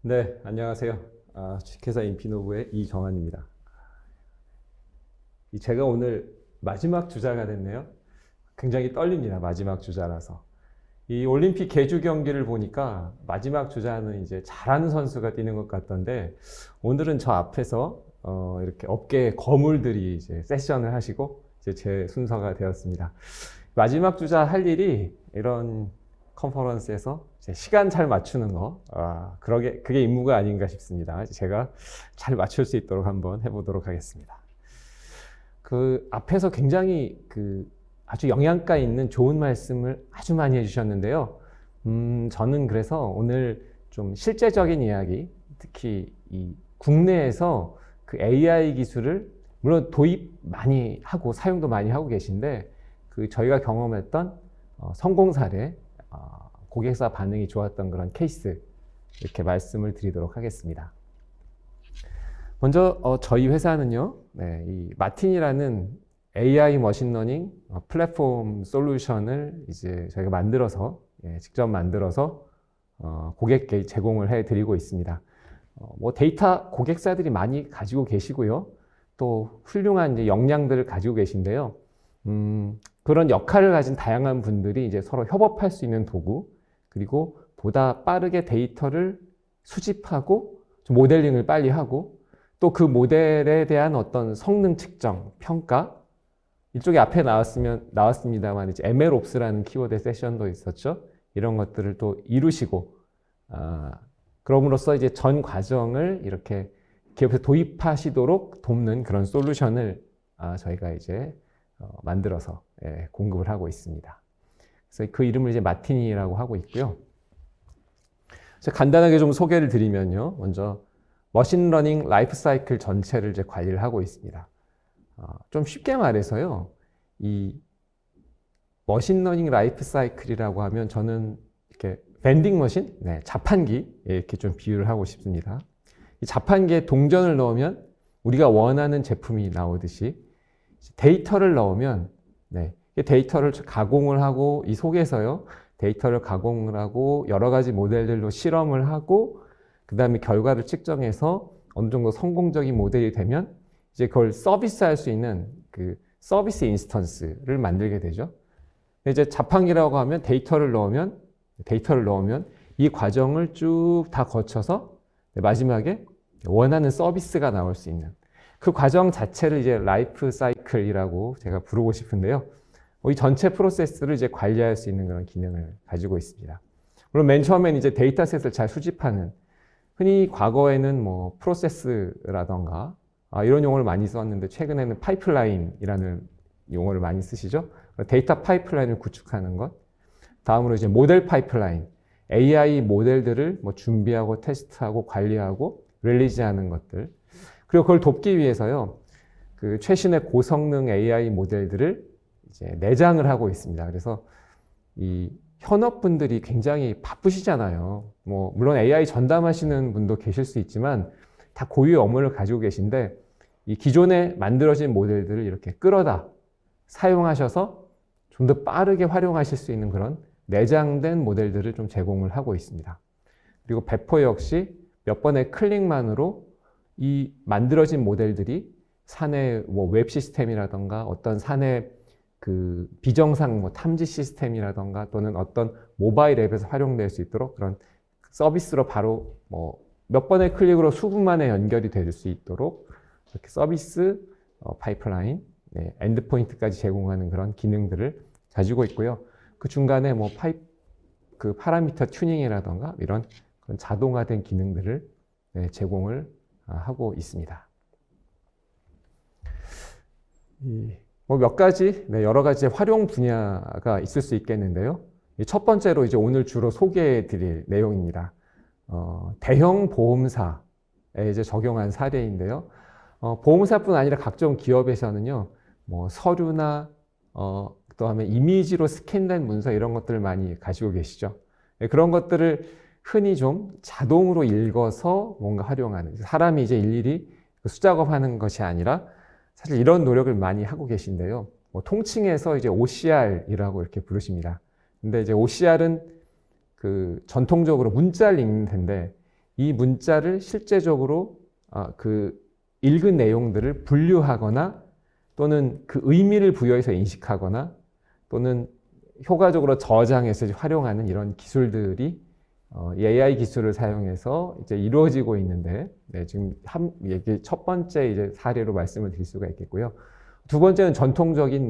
네, 안녕하세요. 주식회사 인피노브의 이정환입니다. 제가 오늘 마지막 주자가 됐네요. 굉장히 떨립니다. 마지막 주자라서. 이 올림픽 개주 경기를 보니까 마지막 주자는 이제 잘하는 선수가 뛰는 것 같던데, 오늘은 저 앞에서 이렇게 업계의 거물들이 이제 세션을 하시고 이제 제 순서가 되었습니다. 마지막 주자 할 일이 이런 컨퍼런스에서 시간 잘 맞추는 거, 그게 임무가 아닌가 싶습니다. 제가 잘 맞출 수 있도록 한번 해보도록 하겠습니다. 그 앞에서 굉장히 아주 영양가 있는 좋은 말씀을 아주 많이 해주셨는데요. 저는 그래서 오늘 좀 실제적인 이야기, 특히 이 국내에서 그 AI 기술을 물론 도입 많이 하고 사용도 많이 하고 계신데, 저희가 경험했던 성공 사례, 고객사 반응이 좋았던 그런 케이스 이렇게 말씀을 드리도록 하겠습니다. 먼저 저희 회사는요, 이 마틴이라는 AI 머신러닝 플랫폼 솔루션을 이제 저희가 만들어서 직접 만들어서 고객께 제공을 해드리고 있습니다. 뭐 데이터 고객사들이 많이 가지고 계시고요, 또 훌륭한 이제 역량들을 가지고 계신데요. 그런 역할을 가진 다양한 분들이 이제 서로 협업할 수 있는 도구, 그리고 보다 빠르게 데이터를 수집하고 모델링을 빨리 하고, 또 그 모델에 대한 어떤 성능 측정, 평가, 이쪽에 앞에 나왔습니다만 이제 MLOps라는 키워드 세션도 있었죠. 이런 것들을 또 이루시고, 그럼으로써 이제 전 과정을 이렇게 기업에서 도입하시도록 돕는 그런 솔루션을 저희가 이제 만들어서 공급을 하고 있습니다. 그래서 그 이름을 이제 마티니라고 하고 있고요. 간단하게 좀 소개를 드리면요. 먼저 머신러닝 라이프 사이클 전체를 이제 관리를 하고 있습니다. 좀 쉽게 말해서요, 이 머신러닝 라이프 사이클이라고 하면 저는 이렇게 밴딩 머신, 자판기 이렇게 좀 비유를 하고 싶습니다. 이 자판기에 동전을 넣으면 우리가 원하는 제품이 나오듯이 데이터를 넣으면 데이터를 가공을 하고, 이 속에서요 데이터를 가공을 하고 여러 가지 모델들로 실험을 하고, 그 다음에 결과를 측정해서 어느 정도 성공적인 모델이 되면 이제 그걸 서비스할 수 있는 그 서비스 인스턴스를 만들게 되죠. 이제 자판기라고 하면 데이터를 넣으면 이 과정을 쭉 다 거쳐서 마지막에 원하는 서비스가 나올 수 있는 그 과정 자체를 이제 라이프 사이클이라고 제가 부르고 싶은데요. 이 전체 프로세스를 이제 관리할 수 있는 그런 기능을 가지고 있습니다. 물론 맨 처음엔 이제 데이터셋을 잘 수집하는, 흔히 과거에는 뭐 프로세스라던가 이런 용어를 많이 썼는데, 최근에는 파이프라인이라는 용어를 많이 쓰시죠. 데이터 파이프라인을 구축하는 것. 다음으로 이제 모델 파이프라인, AI 모델들을 뭐 준비하고 테스트하고 관리하고 릴리즈하는 것들. 그리고 그걸 돕기 위해서요, 그 최신의 고성능 AI 모델들을 이제 내장을 하고 있습니다. 그래서 이 현업분들이 굉장히 바쁘시잖아요. 뭐 물론 AI 전담하시는 분도 계실 수 있지만 다 고유의 업무를 가지고 계신데, 이 기존에 만들어진 모델들을 이렇게 끌어다 사용하셔서 좀 더 빠르게 활용하실 수 있는 그런 내장된 모델들을 좀 제공을 하고 있습니다. 그리고 배포 역시 몇 번의 클릭만으로 이 만들어진 모델들이 사내 뭐 웹 시스템이라던가 어떤 사내 그 비정상 뭐 탐지 시스템이라던가 또는 어떤 모바일 앱에서 활용될 수 있도록 그런 서비스로 바로 뭐 몇 번의 클릭으로 수분 만에 연결이 될 수 있도록 이렇게 서비스 파이프라인, 엔드포인트까지 제공하는 그런 기능들을 가지고 있고요. 그 중간에 뭐 그 파라미터 튜닝이라던가 이런 그런 자동화된 기능들을 제공을 하고 있습니다. 뭐 몇 가지, 여러 가지 활용 분야가 있을 수 있겠는데요. 첫 번째로 이제 오늘 주로 소개해 드릴 내용입니다. 대형 보험사에 이제 적용한 사례인데요. 보험사뿐 아니라 각종 기업에서는요, 뭐 서류나 그다음에 이미지로 스캔된 문서 이런 것들을 많이 가지고 계시죠. 그런 것들을 흔히 좀 자동으로 읽어서 뭔가 활용하는, 사람이 이제 일일이 수작업하는 것이 아니라 사실 이런 노력을 많이 하고 계신데요. 뭐 통칭해서 이제 OCR이라고 이렇게 부르십니다. 근데 이제 OCR은 그 전통적으로 문자를 읽는 텐데, 이 문자를 실제적으로 그 읽은 내용들을 분류하거나 또는 그 의미를 부여해서 인식하거나 또는 효과적으로 저장해서 활용하는 이런 기술들이 이 AI 기술을 사용해서 이제 이루어지고 있는데, 네, 지금 이게 첫 번째 이제 사례로 말씀을 드릴 수가 있겠고요. 두 번째는 전통적인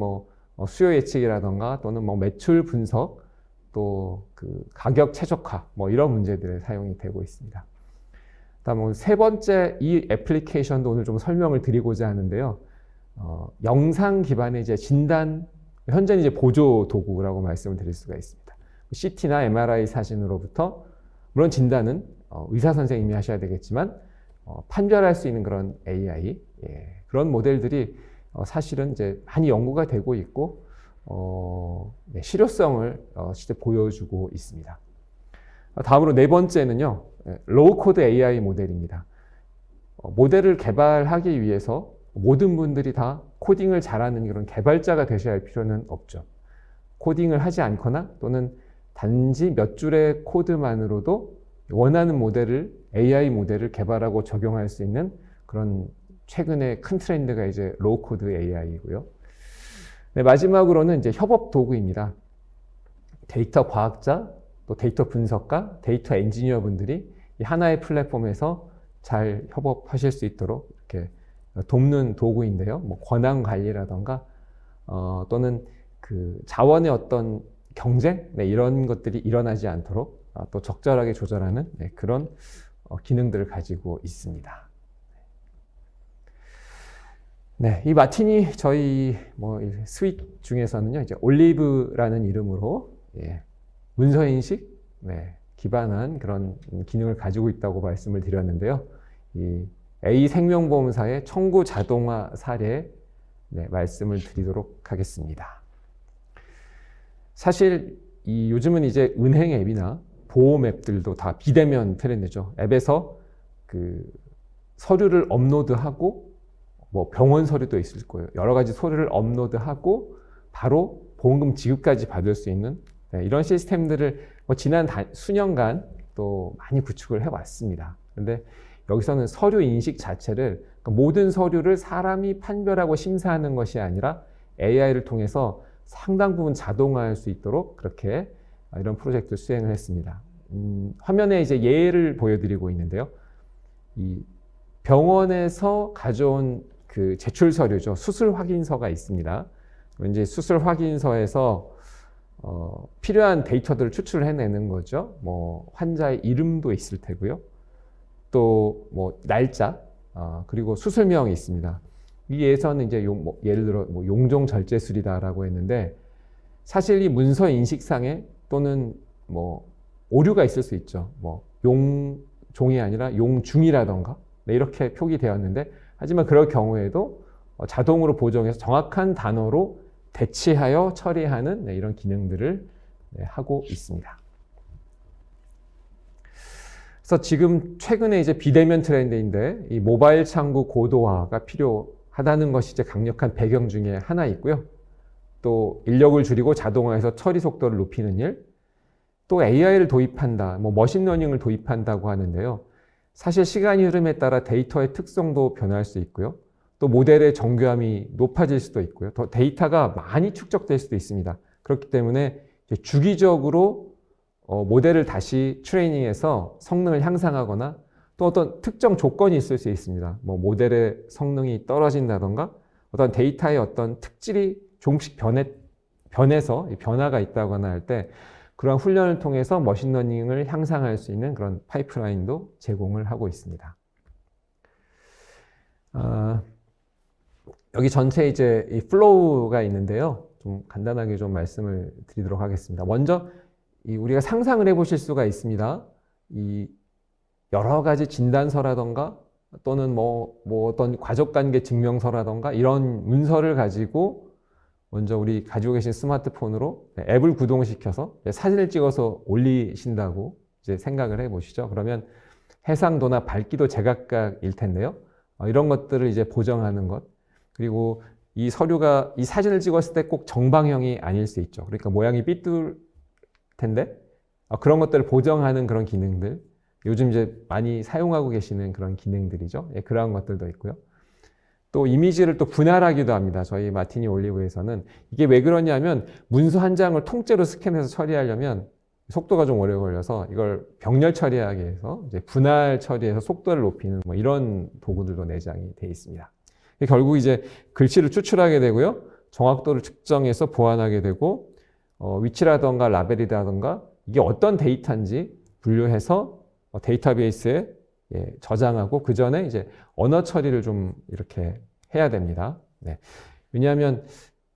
수요 예측이라던가 또는 매출 분석, 또 그 가격 최적화 이런 문제들에 사용이 되고 있습니다. 다음 세 번째, 이 애플리케이션도 오늘 좀 설명을 드리고자 하는데요. 영상 기반의 이제 진단, 현재는 이제 보조 도구라고 말씀을 드릴 수가 있습니다. CT나 MRI 사진으로부터, 물론 진단은 의사 선생님이 하셔야 되겠지만 판별할 수 있는 그런 AI, 그런 모델들이 사실은 이제 많이 연구가 되고 있고 네, 실효성을 실제 보여주고 있습니다. 다음으로 네 번째는요, 로우 코드 AI 모델입니다. 모델을 개발하기 위해서 모든 분들이 다 코딩을 잘하는 그런 개발자가 되셔야 할 필요는 없죠. 코딩을 하지 않거나 또는 단지 몇 줄의 코드만으로도 원하는 모델을, AI 모델을 개발하고 적용할 수 있는 그런 최근의 큰 트렌드가 이제 로우 코드 AI이고요. 네, 마지막으로는 이제 협업 도구입니다. 데이터 과학자, 또 데이터 분석가, 데이터 엔지니어 분들이 이 하나의 플랫폼에서 잘 협업하실 수 있도록 이렇게 돕는 도구인데요. 권한 관리라던가 또는 그 자원의 어떤 경쟁, 네, 이런 것들이 일어나지 않도록 또 적절하게 조절하는, 네, 그런 기능들을 가지고 있습니다. 네, 이 마티니 저희 스윗 중에서는요, 이제 올리브라는 이름으로, 문서 인식, 네, 기반한 그런 기능을 가지고 있다고 말씀을 드렸는데요. 이 A 생명보험사의 청구 자동화 사례, 네, 말씀을 드리도록 하겠습니다. 사실 요즘은 이제 은행 앱이나 보험 앱들도 다 비대면 트렌드죠. 앱에서 그 서류를 업로드하고 병원 서류도 있을 거예요. 여러 가지 서류를 업로드하고 바로 보험금 지급까지 받을 수 있는, 네, 이런 시스템들을 지난 수년간 또 많이 구축을 해왔습니다. 그런데 여기서는 서류 인식 자체를, 모든 서류를 사람이 판별하고 심사하는 것이 아니라 AI를 통해서 상당 부분 자동화할 수 있도록 그렇게 이런 프로젝트를 수행을 했습니다. 화면에 이제 예를 보여드리고 있는데요. 이 병원에서 가져온 그 제출 서류죠. 수술 확인서가 있습니다. 이제 수술 확인서에서 필요한 데이터들을 추출을 해내는 거죠. 환자의 이름도 있을 테고요. 또 날짜, 그리고 수술명이 있습니다. 위에서는 이제 예를 들어 용종 절제술이다라고 했는데, 사실 이 문서 인식상에 또는 오류가 있을 수 있죠. 용종이 아니라 용중이라던가, 네, 이렇게 표기되었는데, 하지만 그럴 경우에도 자동으로 보정해서 정확한 단어로 대치하여 처리하는, 네, 이런 기능들을, 네, 하고 있습니다. 그래서 지금 최근에 이제 비대면 트렌드인데, 이 모바일 창구 고도화가 필요하다는 것이 이제 강력한 배경 중에 하나 있고요. 또 인력을 줄이고 자동화해서 처리 속도를 높이는 일, 또 AI를 도입한다, 머신러닝을 도입한다고 하는데요. 사실 시간이 흐름에 따라 데이터의 특성도 변할 수 있고요. 또 모델의 정교함이 높아질 수도 있고요. 더 데이터가 많이 축적될 수도 있습니다. 그렇기 때문에 주기적으로 모델을 다시 트레이닝해서 성능을 향상하거나 또 어떤 특정 조건이 있을 수 있습니다. 모델의 성능이 떨어진다던가 어떤 데이터의 어떤 특질이 조금씩 변해서 변화가 있다거나 할 때 그런 훈련을 통해서 머신러닝을 향상할 수 있는 그런 파이프라인도 제공을 하고 있습니다. 여기 전체 이제 이 플로우가 있는데요. 좀 간단하게 좀 말씀을 드리도록 하겠습니다. 먼저 우리가 상상을 해보실 수가 있습니다. 이 여러 가지 진단서라던가 또는 어떤 과적관계 증명서라던가 이런 문서를 가지고 먼저 우리 가지고 계신 스마트폰으로 앱을 구동시켜서 사진을 찍어서 올리신다고 이제 생각을 해보시죠. 그러면 해상도나 밝기도 제각각일 텐데요. 이런 것들을 이제 보정하는 것, 그리고 이 서류가 이 사진을 찍었을 때 꼭 정방형이 아닐 수 있죠. 그러니까 모양이 삐뚤 텐데 그런 것들을 보정하는 그런 기능들, 요즘 이제 많이 사용하고 계시는 그런 기능들이죠. 예, 그런 것들도 있고요. 또 이미지를 또 분할하기도 합니다. 저희 마티니 올리브에서는 이게 왜 그러냐면 문서 한 장을 통째로 스캔해서 처리하려면 속도가 좀 오래 걸려서 이걸 병렬 처리하기 위해서 이제 분할 처리해서 속도를 높이는 뭐 이런 도구들도 내장이 되어 있습니다. 결국 이제 글씨를 추출하게 되고요. 정확도를 측정해서 보완하게 되고 위치라던가 라벨이라던가 이게 어떤 데이터인지 분류해서 데이터베이스에 저장하고 그 전에 이제 언어 처리를 좀 이렇게 해야 됩니다. 네. 왜냐하면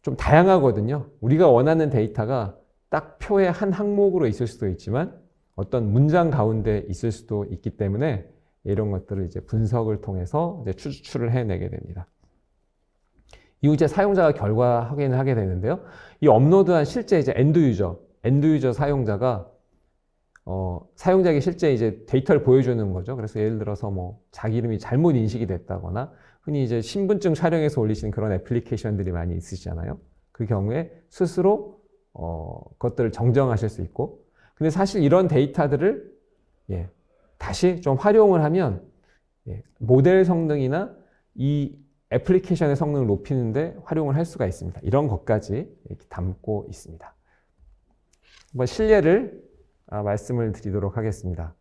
좀 다양하거든요. 우리가 원하는 데이터가 딱 표의 한 항목으로 있을 수도 있지만 어떤 문장 가운데 있을 수도 있기 때문에 이런 것들을 이제 분석을 통해서 이제 추출을 해내게 됩니다. 이후 이제 사용자가 결과 확인을 하게 되는데요. 이 업로드한 실제 이제 엔드 유저 사용자가 사용자에게 실제 이제 데이터를 보여주는 거죠. 그래서 예를 들어서 뭐 자기 이름이 잘못 인식이 됐다거나 흔히 이제 신분증 촬영해서 올리시는 그런 애플리케이션들이 많이 있으시잖아요. 그 경우에 스스로 그것들을 정정하실 수 있고, 근데 사실 이런 데이터들을 다시 좀 활용을 하면 모델 성능이나 이 애플리케이션의 성능을 높이는데 활용을 할 수가 있습니다. 이런 것까지 이렇게 담고 있습니다. 한번 실례를 말씀을 드리도록 하겠습니다.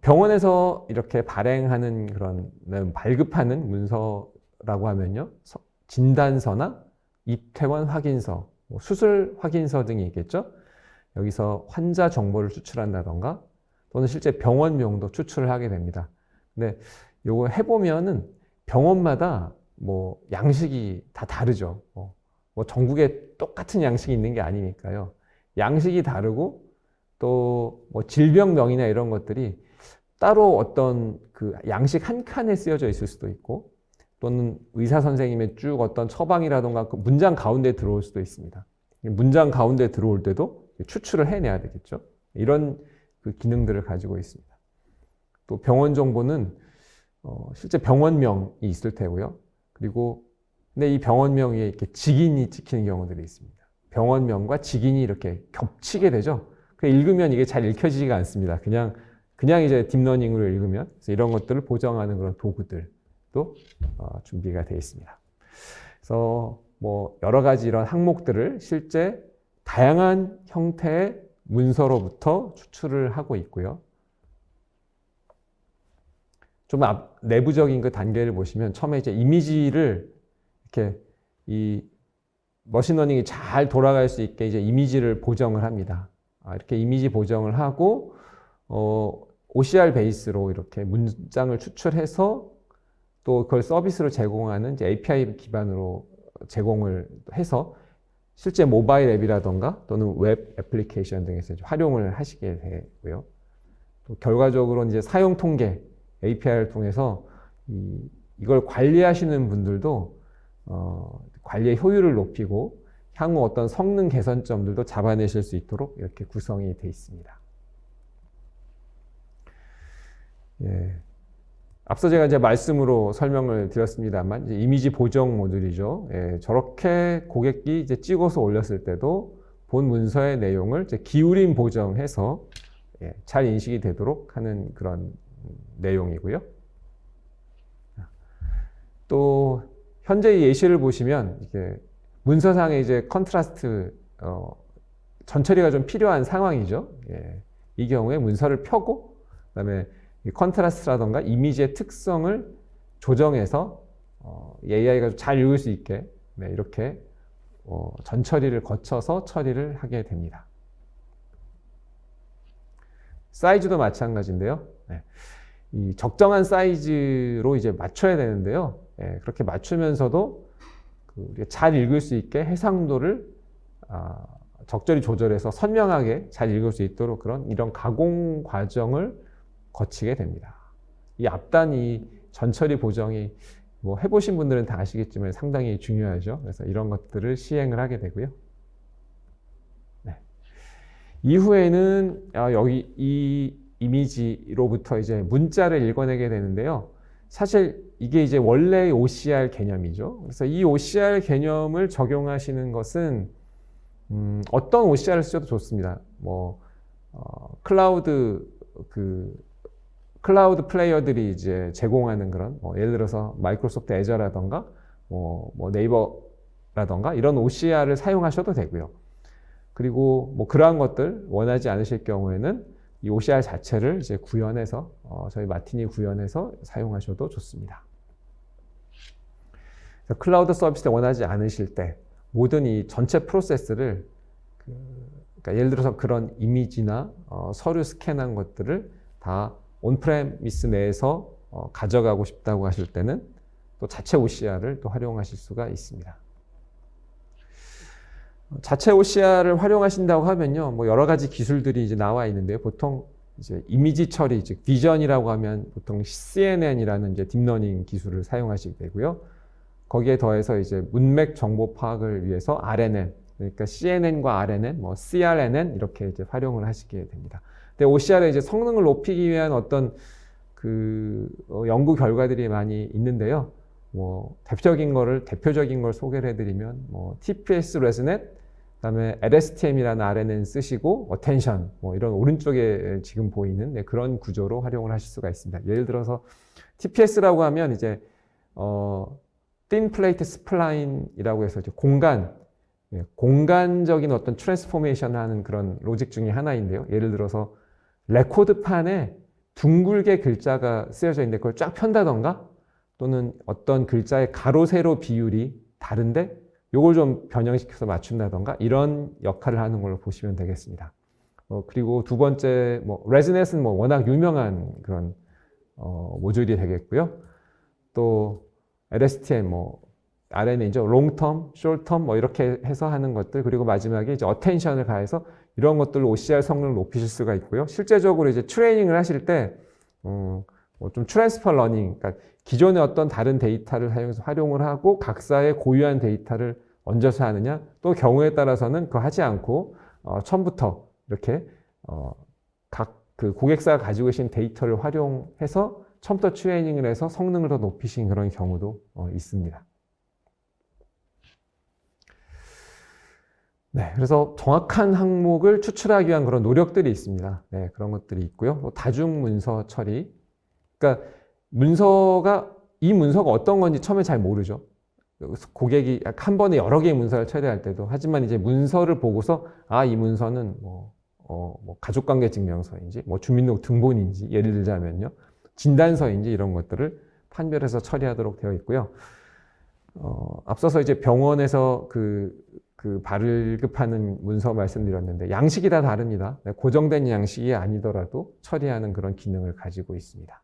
병원에서 이렇게 발행하는 그런 발급하는 문서라고 하면요, 진단서나 입퇴원 확인서, 수술 확인서 등이 있겠죠. 여기서 환자 정보를 추출한다던가 또는 실제 병원명도 추출을 하게 됩니다. 근데 요거 해보면은 병원마다 뭐 양식이 다 다르죠. 뭐 전국에 똑같은 양식이 있는 게 아니니까요. 양식이 다르고 또 뭐 질병명이나 이런 것들이 따로 어떤 그 양식 한 칸에 쓰여져 있을 수도 있고 또는 의사 선생님의 쭉 어떤 처방이라던가 그 문장 가운데 들어올 수도 있습니다. 문장 가운데 들어올 때도 추출을 해내야 되겠죠. 이런 그 기능들을 가지고 있습니다. 또 병원 정보는 실제 병원명이 있을 테고요. 그리고 근데 이 병원명 위에 이렇게 직인이 찍히는 경우들이 있습니다. 병원명과 직인이 이렇게 겹치게 되죠. 읽으면 이게 잘 읽혀지지가 않습니다. 그냥 이제 딥러닝으로 읽으면 그래서 이런 것들을 보정하는 그런 도구들도 준비가 되어 있습니다. 그래서 뭐 여러 가지 이런 항목들을 실제 다양한 형태의 문서로부터 추출을 하고 있고요. 좀 내부적인 그 단계를 보시면 처음에 이제 이미지를 이렇게 이 머신러닝이 잘 돌아갈 수 있게 이제 이미지를 보정을 합니다. 이렇게 이미지 보정을 하고 OCR 베이스로 이렇게 문장을 추출해서 또 그걸 서비스로 제공하는 이제 API 기반으로 제공을 해서 실제 모바일 앱이라던가 또는 웹 애플리케이션 등에서 활용을 하시게 되고요. 또 결과적으로 이제 사용 통계 API를 통해서 이걸 관리하시는 분들도 관리의 효율을 높이고 향후 어떤 성능 개선점들도 잡아내실 수 있도록 이렇게 구성이 되어 있습니다. 앞서 제가 이제 말씀으로 설명을 드렸습니다만 이제 이미지 보정 모듈이죠. 저렇게 고객이 이제 찍어서 올렸을 때도 본 문서의 내용을 이제 기울임 보정해서 잘 인식이 되도록 하는 그런 내용이고요. 또 현재 예시를 보시면 이게 문서상에 이제 컨트라스트 전처리가 좀 필요한 상황이죠. 이 경우에 문서를 펴고 그다음에 이 컨트라스트라던가 이미지의 특성을 조정해서 AI가 잘 읽을 수 있게 이렇게 전처리를 거쳐서 처리를 하게 됩니다. 사이즈도 마찬가지인데요. 이 적정한 사이즈로 이제 맞춰야 되는데요. 그렇게 맞추면서도 잘 읽을 수 있게 해상도를 적절히 조절해서 선명하게 잘 읽을 수 있도록 이런 가공 과정을 거치게 됩니다. 이 앞단이 전처리 보정이 뭐 해보신 분들은 다 아시겠지만 상당히 중요하죠. 그래서 이런 것들을 시행을 하게 되고요. 이후에는 여기 이 이미지로부터 이제 문자를 읽어내게 되는데요. 사실 이게 이제 원래의 OCR 개념이죠. 그래서 이 OCR 개념을 적용하시는 것은 어떤 OCR을 쓰셔도 좋습니다. 뭐 클라우드 그 클라우드 플레이어들이 이제 제공하는 그런 예를 들어서 마이크로소프트 애저라던가 네이버라던가 이런 OCR을 사용하셔도 되고요. 그리고 뭐 그러한 것들 원하지 않으실 경우에는 이 OCR 자체를 이제 구현해서 저희 마티니 구현해서 사용하셔도 좋습니다. 클라우드 서비스를 원하지 않으실 때 모든 이 전체 프로세스를 그러니까 예를 들어서 그런 이미지나 서류 스캔한 것들을 다 온프레미스 내에서 가져가고 싶다고 하실 때는 또 자체 OCR을 또 활용하실 수가 있습니다. 자체 OCR을 활용하신다고 하면요, 뭐 여러 가지 기술들이 이제 나와 있는데요. 보통 이제 이미지 처리, 즉 비전이라고 하면 보통 CNN이라는 이제 딥러닝 기술을 사용하시게 되고요. 거기에 더해서 이제 문맥 정보 파악을 위해서 RNN, 그러니까 CNN과 RNN, 뭐 CRNN 이렇게 이제 활용을 하시게 됩니다. 근데 OCR의 이제 성능을 높이기 위한 어떤 연구 결과들이 많이 있는데요. 뭐 대표적인 걸 소개를 해드리면 뭐 TPS 레즈넷, 그다음에 LSTM이라는 RNN 쓰시고 어텐션, 뭐 이런 오른쪽에 지금 보이는 그런 구조로 활용을 하실 수가 있습니다. 예를 들어서 TPS라고 하면 이제 Thin Plate Spline이라고 해서 이제 공간적인 어떤 트랜스포메이션을 하는 그런 로직 중에 하나인데요. 예를 들어서 레코드판에 둥글게 글자가 쓰여져 있는데 그걸 쫙 편다던가 또는 어떤 글자의 가로 세로 비율이 다른데 요걸 좀 변형시켜서 맞춘다던가 이런 역할을 하는 걸로 보시면 되겠습니다. 그리고 두 번째 레즈넷은 워낙 유명한 그런 모듈이 되겠고요. 또 LSTM RNN이죠. 롱텀, 숄텀 이렇게 해서 하는 것들, 그리고 마지막에 이제 어텐션을 가해서 이런 것들로 OCR 성능을 높이실 수가 있고요. 실제적으로 이제 트레이닝을 하실 때 좀 트랜스퍼 러닝, 그러니까 기존의 어떤 다른 데이터를 사용해서 활용을 하고 각사의 고유한 데이터를 얹어서 하느냐, 또 경우에 따라서는 그거 하지 않고 처음부터 이렇게 각 그 고객사가 가지고 계신 데이터를 활용해서 처음부터 트레이닝을 해서 성능을 더 높이신 그런 경우도 있습니다. 네, 그래서 정확한 항목을 추출하기 위한 그런 노력들이 있습니다. 네, 그런 것들이 있고요. 또 다중 문서 처리. 그러니까 이 문서가 어떤 건지 처음에 잘 모르죠. 고객이 한 번에 여러 개의 문서를 처리할 때도. 하지만 이제 문서를 보고서 이 문서는 가족관계 증명서인지 주민등록 등본인지 예를 들자면요. 진단서인지 이런 것들을 판별해서 처리하도록 되어 있고요. 앞서서 이제 병원에서 발급하는 문서 말씀드렸는데 양식이 다 다릅니다. 고정된 양식이 아니더라도 처리하는 그런 기능을 가지고 있습니다.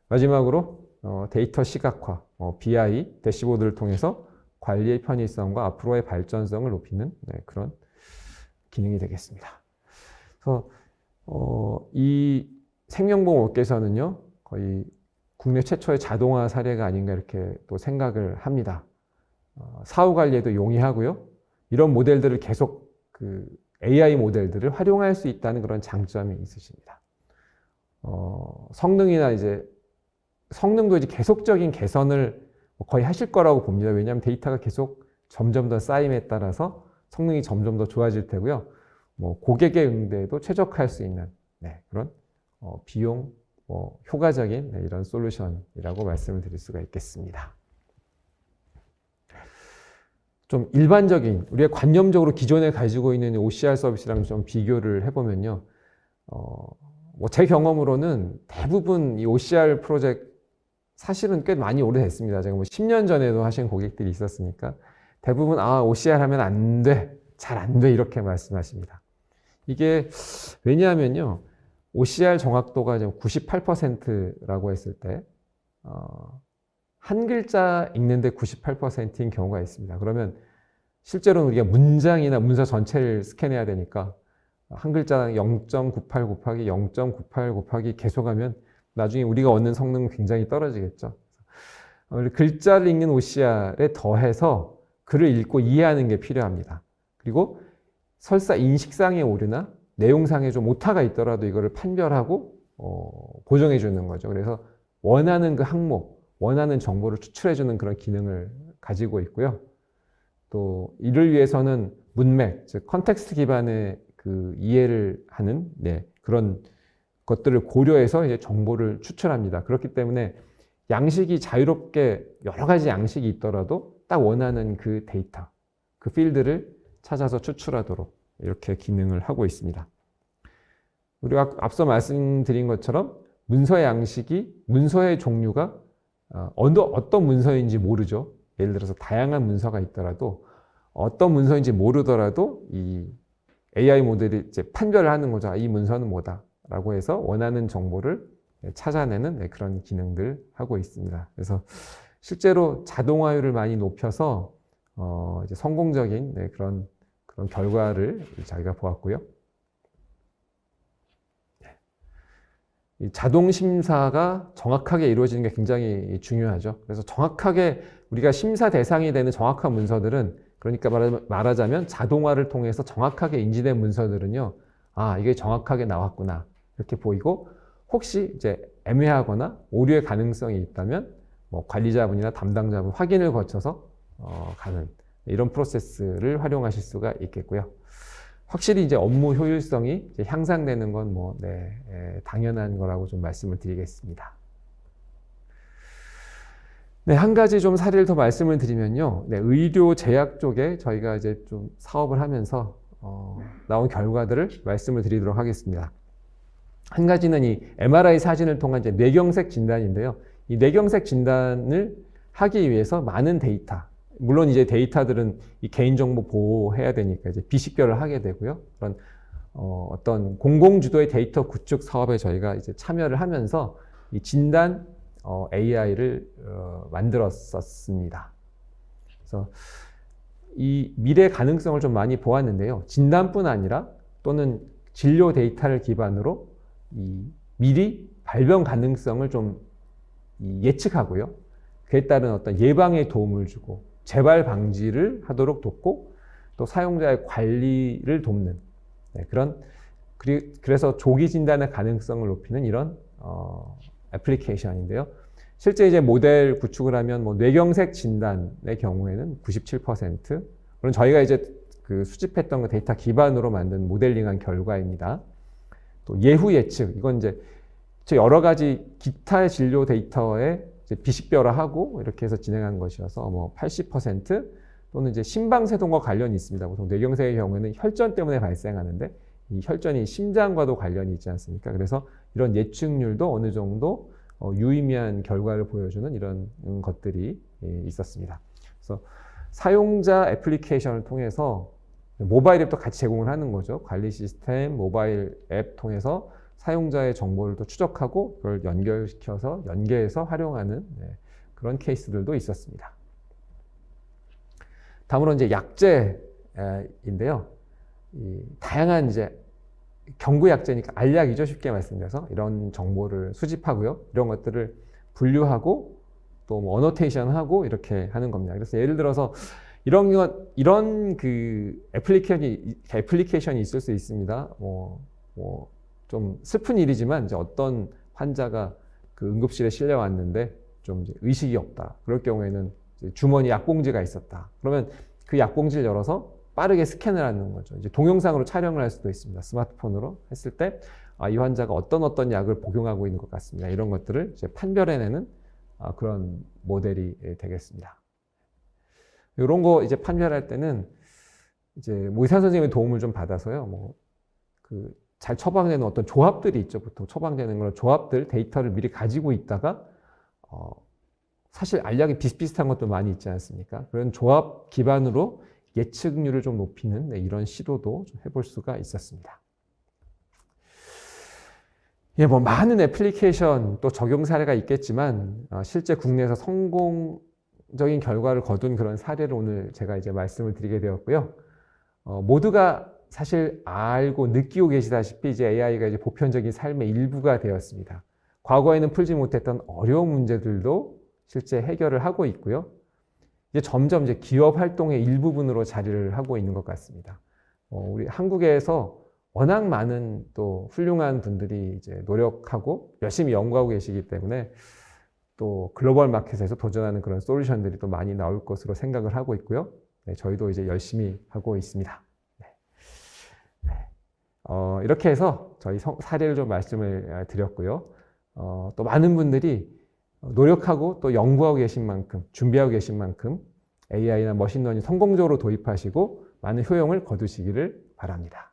마지막으로 데이터 시각화, BI, 대시보드를 통해서 관리의 편의성과 앞으로의 발전성을 높이는 그런 기능이 되겠습니다. 그래서 이 생명보험 업계에서는요, 거의 국내 최초의 자동화 사례가 아닌가 이렇게 또 생각을 합니다. 사후 관리에도 용이하고요. 이런 모델들을 계속 AI 모델들을 활용할 수 있다는 그런 장점이 있으십니다. 성능도 이제 계속적인 개선을 거의 하실 거라고 봅니다. 왜냐하면 데이터가 계속 점점 더 쌓임에 따라서 성능이 점점 더 좋아질 테고요. 고객의 응대에도 최적화할 수 있는 그런 비용 효과적인 이런 솔루션이라고 말씀을 드릴 수가 있겠습니다. 좀 일반적인 우리가 관념적으로 기존에 가지고 있는 OCR 서비스랑 좀 비교를 해보면요. 제 경험으로는 대부분 이 OCR 프로젝트 사실은 꽤 많이 오래됐습니다. 제가 10년 전에도 하신 고객들이 있었으니까 대부분 OCR 하면 안 돼, 잘 안 돼 이렇게 말씀하십니다. 이게 왜냐하면요. OCR 정확도가 98%라고 했을 때 한 글자 읽는데 98%인 경우가 있습니다. 그러면 실제로는 우리가 문장이나 문서 전체를 스캔해야 되니까 한 글자당 0.98 곱하기 0.98 곱하기 계속하면 나중에 우리가 얻는 성능은 굉장히 떨어지겠죠. 글자를 읽는 OCR에 더해서 글을 읽고 이해하는 게 필요합니다. 그리고 설사 인식상의 오류나 내용상에 좀 오타가 있더라도 이거를 판별하고 보정해 주는 거죠. 그래서 원하는 그 항목, 원하는 정보를 추출해 주는 그런 기능을 가지고 있고요. 또 이를 위해서는 문맥, 즉 컨텍스트 기반의 이해를 하는 그런 것들을 고려해서 이제 정보를 추출합니다. 그렇기 때문에 양식이 자유롭게 여러 가지 양식이 있더라도 딱 원하는 그 데이터, 그 필드를 찾아서 추출하도록 이렇게 기능을 하고 있습니다. 우리가 앞서 말씀드린 것처럼 문서의 양식이, 문서의 종류가 어떤 문서인지 모르죠. 예를 들어서 다양한 문서가 있더라도 어떤 문서인지 모르더라도 이 AI 모델이 이제 판별을 하는 거죠. 이 문서는 뭐다라고 해서 원하는 정보를 찾아내는 그런 기능들 하고 있습니다. 그래서 실제로 자동화율을 많이 높여서 이제 성공적인 그런 결과를 저희가 보았고요. 이 자동 심사가 정확하게 이루어지는 게 굉장히 중요하죠. 그래서 정확하게 우리가 심사 대상이 되는 정확한 문서들은, 그러니까 말하자면 자동화를 통해서 정확하게 인지된 문서들은요, 이게 정확하게 나왔구나 이렇게 보이고, 혹시 이제 애매하거나 오류의 가능성이 있다면 뭐 관리자분이나 담당자분 확인을 거쳐서 가는 이런 프로세스를 활용하실 수가 있겠고요. 확실히 이제 업무 효율성이 이제 향상되는 건 당연한 거라고 좀 말씀을 드리겠습니다. 네, 한 가지 좀 사례를 더 말씀을 드리면요. 의료 제약 쪽에 저희가 이제 좀 사업을 하면서 나온 결과들을 말씀을 드리도록 하겠습니다. 한 가지는 이 MRI 사진을 통한 이제 뇌경색 진단인데요. 이 뇌경색 진단을 하기 위해서 많은 데이터, 물론 이제 데이터들은 이 개인정보 보호해야 되니까 이제 비식별을 하게 되고요. 그런 어떤 공공주도의 데이터 구축 사업에 저희가 이제 참여를 하면서 이 진단 AI를 만들었었습니다. 그래서 이 미래 가능성을 좀 많이 보았는데요. 진단뿐 아니라 또는 진료 데이터를 기반으로 이 미리 발병 가능성을 좀 예측하고요. 그에 따른 어떤 예방에 도움을 주고 재발 방지를 하도록 돕고 또 사용자의 관리를 돕는 그래서 조기 진단의 가능성을 높이는 이런 애플리케이션인데요. 실제 이제 모델 구축을 하면 뭐 뇌경색 진단의 경우에는 97%, 물론 저희가 이제 그 수집했던 그 데이터 기반으로 만든 모델링한 결과입니다. 또 예후 예측, 이건 이제 여러 가지 기타 진료 데이터에 비식별화하고 이렇게 해서 진행한 것이어서 뭐 80% 또는 이제 심방세동과 관련이 있습니다. 보통 뇌경색의 경우에는 혈전 때문에 발생하는데 이 혈전이 심장과도 관련이 있지 않습니까? 그래서 이런 예측률도 어느 정도 유의미한 결과를 보여주는 이런 것들이 있었습니다. 그래서 사용자 애플리케이션을 통해서 모바일 앱도 같이 제공을 하는 거죠. 관리 시스템, 모바일 앱 통해서 사용자의 정보를 또 추적하고 그걸 연결시켜서 연계해서 활용하는 그런 케이스들도 있었습니다. 다음으로 이제 약제인데요. 다양한 이제 경구 약제니까 알약이죠. 쉽게 말씀드려서 이런 정보를 수집하고요. 이런 것들을 분류하고 또 뭐 어노테이션하고 이렇게 하는 겁니다. 그래서 예를 들어서 이런 그 애플리케이션이 있을 수 있습니다. 좀 슬픈 일이지만 이제 어떤 환자가 그 응급실에 실려왔는데 좀 이제 의식이 없다. 그럴 경우에는 이제 주머니 약봉지가 있었다. 그러면 그 약봉지를 열어서 빠르게 스캔을 하는 거죠. 이제 동영상으로 촬영을 할 수도 있습니다. 스마트폰으로 했을 때, 이 환자가 어떤 약을 복용하고 있는 것 같습니다. 이런 것들을 이제 판별해내는 그런 모델이 되겠습니다. 이런 거 이제 판별할 때는 이제 의사 선생님의 도움을 좀 받아서요. 잘 처방되는 어떤 조합들이 있죠. 보통 처방되는 그런 조합들, 데이터를 미리 가지고 있다가, 사실 알약이 비슷비슷한 것도 많이 있지 않습니까? 그런 조합 기반으로 예측률을 좀 높이는 이런 시도도 좀 해볼 수가 있었습니다. 뭐 많은 애플리케이션 또 적용 사례가 있겠지만, 실제 국내에서 성공적인 결과를 거둔 그런 사례를 오늘 제가 이제 말씀을 드리게 되었고요. 모두가 사실 알고 느끼고 계시다시피 이제 AI가 이제 보편적인 삶의 일부가 되었습니다. 과거에는 풀지 못했던 어려운 문제들도 실제 해결을 하고 있고요. 이제 점점 이제 기업 활동의 일부분으로 자리를 하고 있는 것 같습니다. 우리 한국에서 워낙 많은 또 훌륭한 분들이 이제 노력하고 열심히 연구하고 계시기 때문에 또 글로벌 마켓에서 도전하는 그런 솔루션들이 또 많이 나올 것으로 생각을 하고 있고요. 저희도 이제 열심히 하고 있습니다. 이렇게 해서 저희 사례를 좀 말씀을 드렸고요. 또 많은 분들이 노력하고 또 연구하고 계신 만큼, 준비하고 계신 만큼 AI나 머신러닝 성공적으로 도입하시고 많은 효용을 거두시기를 바랍니다.